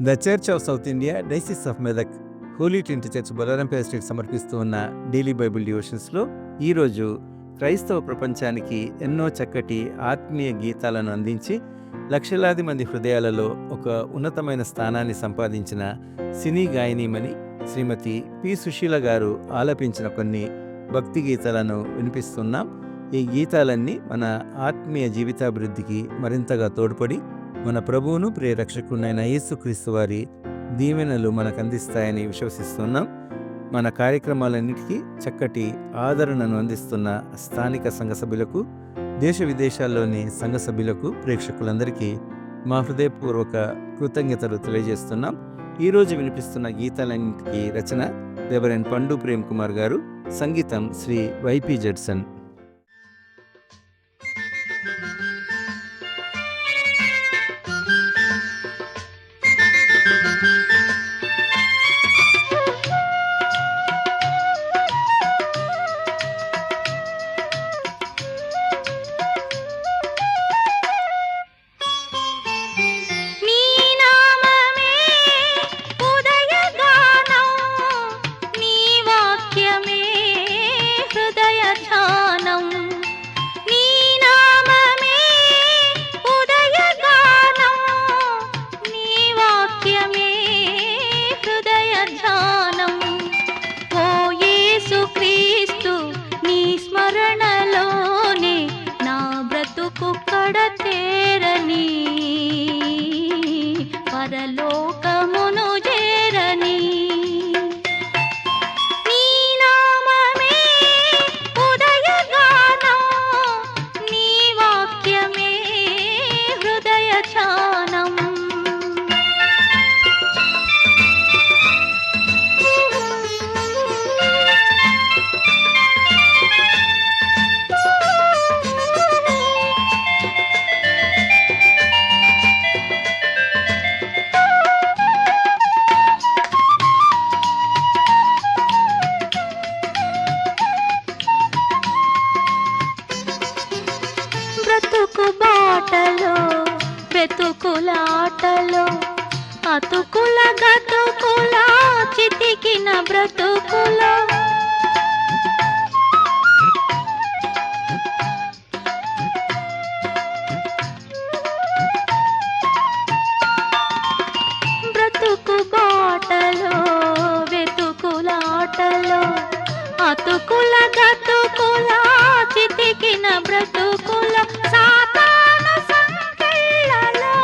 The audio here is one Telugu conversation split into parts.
The Church of South India Diocese of Medak Holy Trinity Church Bolarampet street సమర్పిస్తూ ఉన్న డైలీ బైబిల్ డివోషన్స్లో ఈరోజు క్రైస్తవ ప్రపంచానికి ఎన్నో చక్కటి ఆత్మీయ గీతాలను అందించి లక్షలాది మంది హృదయాలలో ఒక ఉన్నతమైన స్థానాన్ని సంపాదించిన సినీ గాయనీమణి శ్రీమతి పి సుశీల గారు ఆలపించిన కొన్ని భక్తి గీతాలను వినిపిస్తున్నాం. ఈ గీతాలన్నీ మన ఆత్మీయ జీవితాభివృద్ధికి మరింతగా తోడ్పడి మన ప్రభువును ప్రియరక్షకుడైన యేసుక్రీస్తు వారి దీవెనలు మనకు అందిస్తాయని విశ్వసిస్తున్నాం. మన కార్యక్రమాలన్నిటికీ చక్కటి ఆదరణను అందిస్తున్న స్థానిక సంఘ సభ్యులకు, దేశ విదేశాల్లోని సంఘ సభ్యులకు, ప్రేక్షకులందరికీ మా హృదయపూర్వక కృతజ్ఞతలు తెలియజేస్తున్నాం. ఈరోజు వినిపిస్తున్న గీతాలన్నింటికి రచన రెవరెండ్ పండు ప్రేమ్ కుమార్ గారు, సంగీతం శ్రీ వైపి జడ్సన్. పరలోకమును చేరని నీ నామమే ఉదయగానం, నీ వాక్యమే హృదయధ్యానం. బ్రతుకు బాటలో బ్రతుకులాటలో అతుకుల గతుకుల చితికిన బ్రతుకులో బ్రతుకు బాటలో వెతుకులాటలో అతుకుల గతుకుల చితికిన బ్రతుకుల సాతాను సంకెళ్ళలో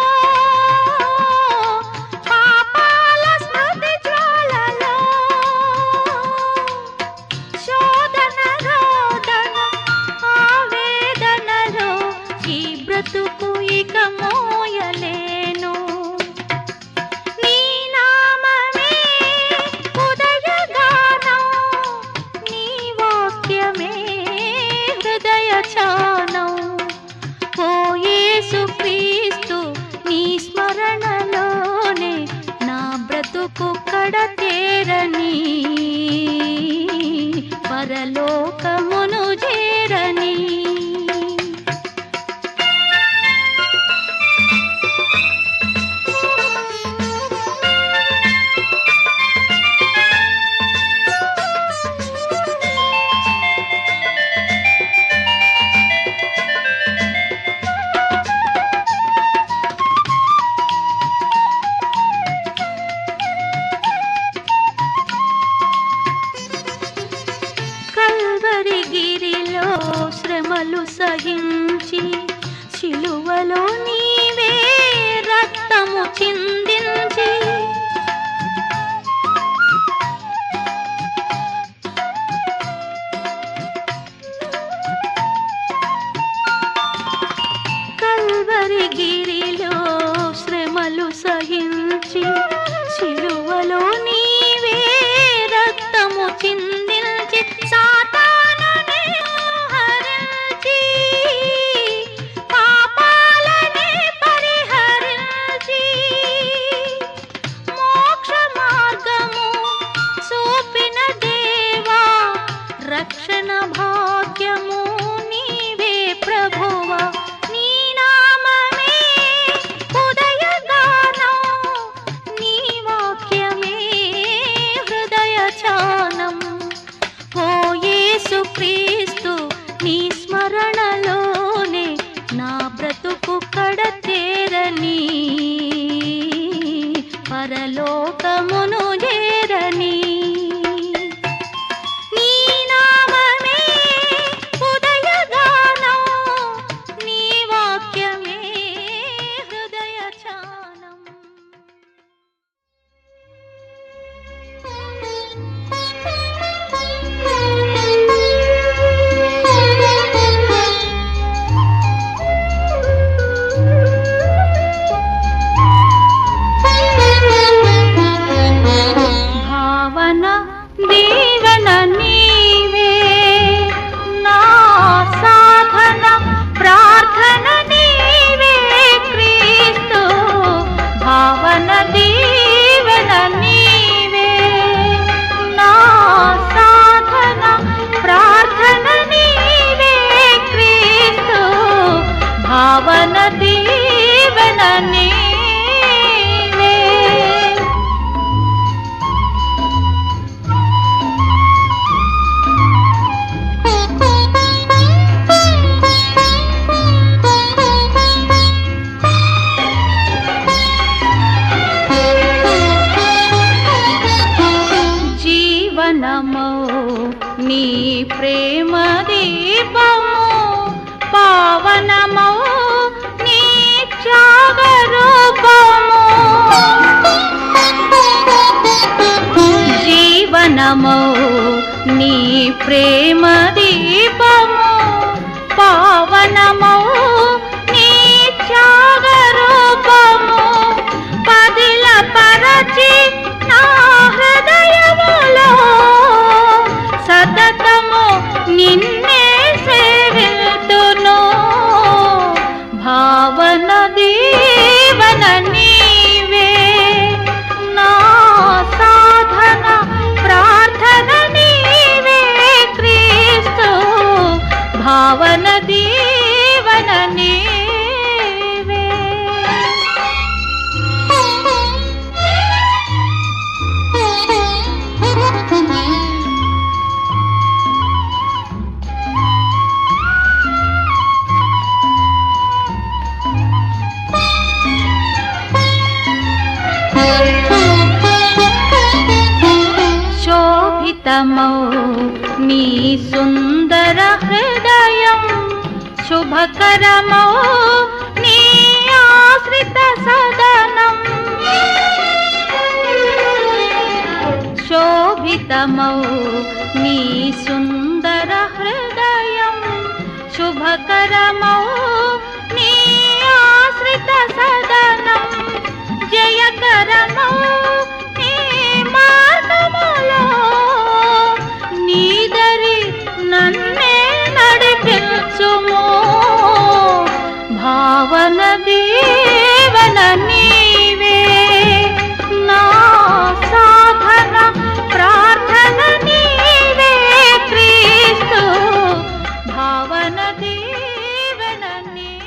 పాపాల స్మృతి జ్వాలలో శోధన రోదన ఆవేదనలో ఈ బ్రతుకు ఇక మోయలేను. నీ నామమే ఉదయగానం, నీ వాక్యమే హృదయధ్యానం. ఓ యేసుక్రీస్తు, నీ స్మరణలోనే నా బ్రతుకు కడతేరని, పరలోకమును చేరని. కల్వరి గిరిలో శ్రమలు సహించి శిలువలో నీవే రక్తము చిందించి కల్వరి గిరిలో శ్రమలు సహించి శిలువలో నీవే రక్తము చిందించి సాతానుని హరించి పాపాలని పరిహరించి మోక్ష మార్గము చూపిన దేవా, రక్షణ భాగ్యము నీవే ప్రభువా. నీ నామమే ఉదయగానం, నీ ధ్యానం. ఓ యేసు క్రీస్తు నీ స్మరణలోనే నా బ్రతుకు కడతేరని, పరలోకమును చేరని. నీ నామమే ఉదయగానం, నీ వాక్యమే హృదయ ధ్యానం. భావన దీవెన నీవే, నా సాధన ప్రార్థన నీవే క్రీస్తు. భావన దీవెన నీవే, నా సాధన ప్రార్థన నీవే క్రీస్తు. భావన దీవెన నీవే. జీవనమో నీ ప్రేమ దీపము, పావనమో నీ త్యాగ రూపము. జీవనమో నీ ప్రేమ దీపము, పావనమో నీ త్యాగ రూపము. పదిల పరచి నా హృదయములో సతతము నిన్నే సేవిల్తును. భావన దీవన నీవే, నా సాధన ప్రార్థన నీవే క్రీస్తు. భావన దీవన నీవే. శోభితమౌ నీ సుందర హృదయం, శుభకరమౌ నీ ఆశ్రిత సదనం. శోభితమౌ నీ సుందర హృదయం, శుభకరమౌ నీ ఆశ్రిత సదనం. జయకరమౌ నీ మార్గములో, నీదరి నన్నే నడిపించుము. భావన దీవన నీవే, నా సాధన ప్రార్థన నీవే క్రీస్తు. భావన దీవన నీవే.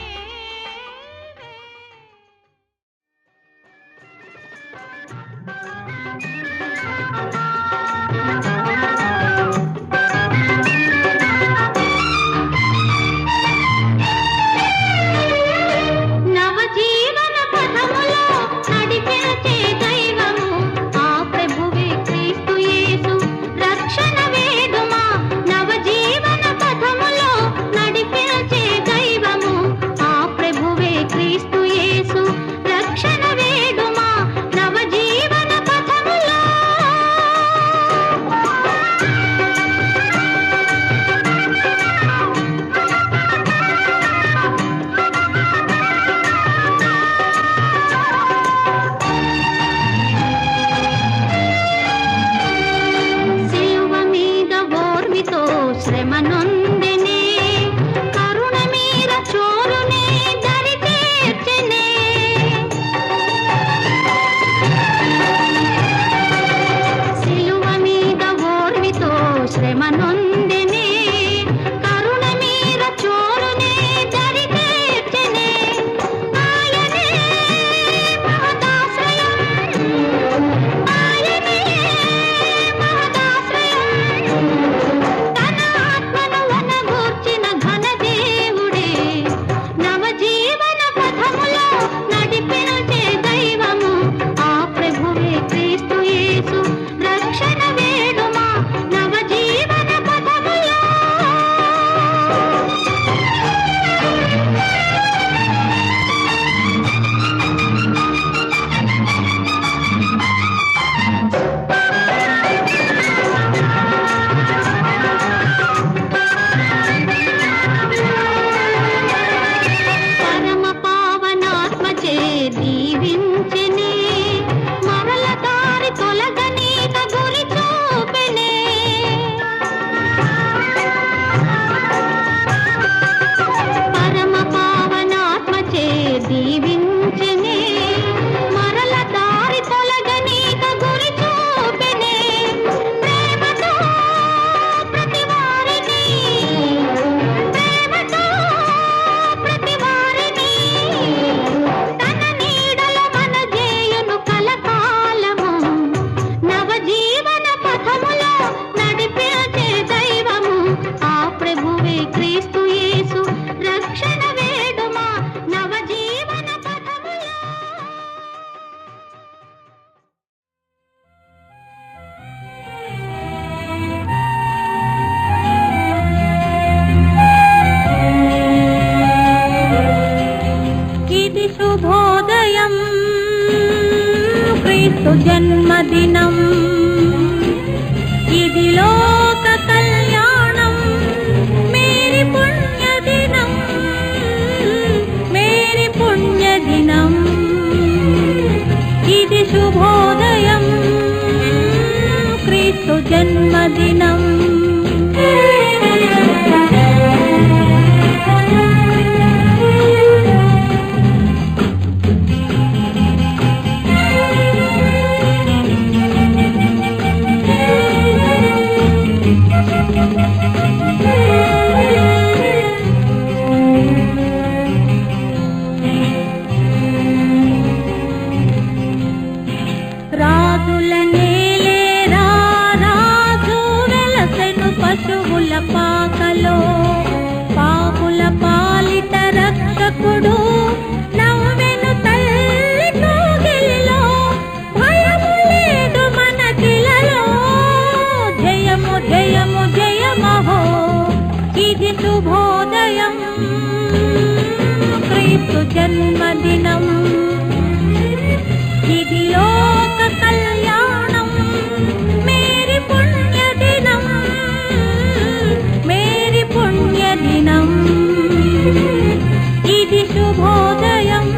జీవన పథములో నడిపించే దైవము ఆ ప్రభువే క్రీస్తు యేసు రక్షణ వేడుమా నవ జీవన పథములో. ఇది శుభోదయం క్రీస్తు జన్మదినం, ఇది లోక కళ్యాణం మేరీ పుణ్యదినం, మేరీ పుణ్యదినం. ఇది శుభోదయం క్రీస్తు జన్మదినం. రాజుల నేలేరా రాజు వెలసెను పశువుల పాకలో, పాపుల పాలిట రక్షకుడు నవ్వెను తల్లి కోగిలిలో. భయము లేదు మనకిలలో, జయము జయము జయమహో. ఇది శుభోదయం క్రీస్తు జన్మదినం, ఇది లోక కళ్యాణం మేరీ పుణ్యదినం, మేరీ పుణ్యదినం. ఇది శుభోదయం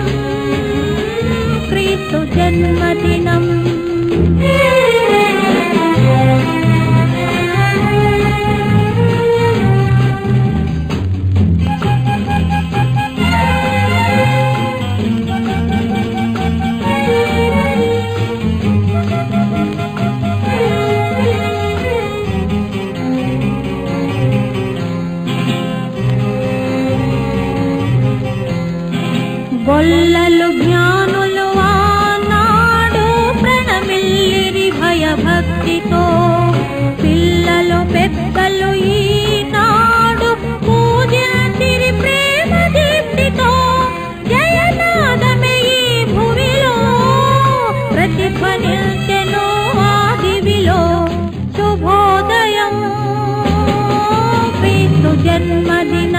క్రీస్తు జన్మదినం. గొల్లలు జ్ఞానులు ఆనాడు ప్రణమిల్లిరి భయభక్తితో, పిల్లలు పెద్దలు ఈనాడు పూజించిరి ప్రేమ దీప్తితో. జయనాదమే ఈ భూమిలో ప్రతిధ్వనించెను ఆ దివిలో. శుభోదయం క్రీస్తు జన్మదినం.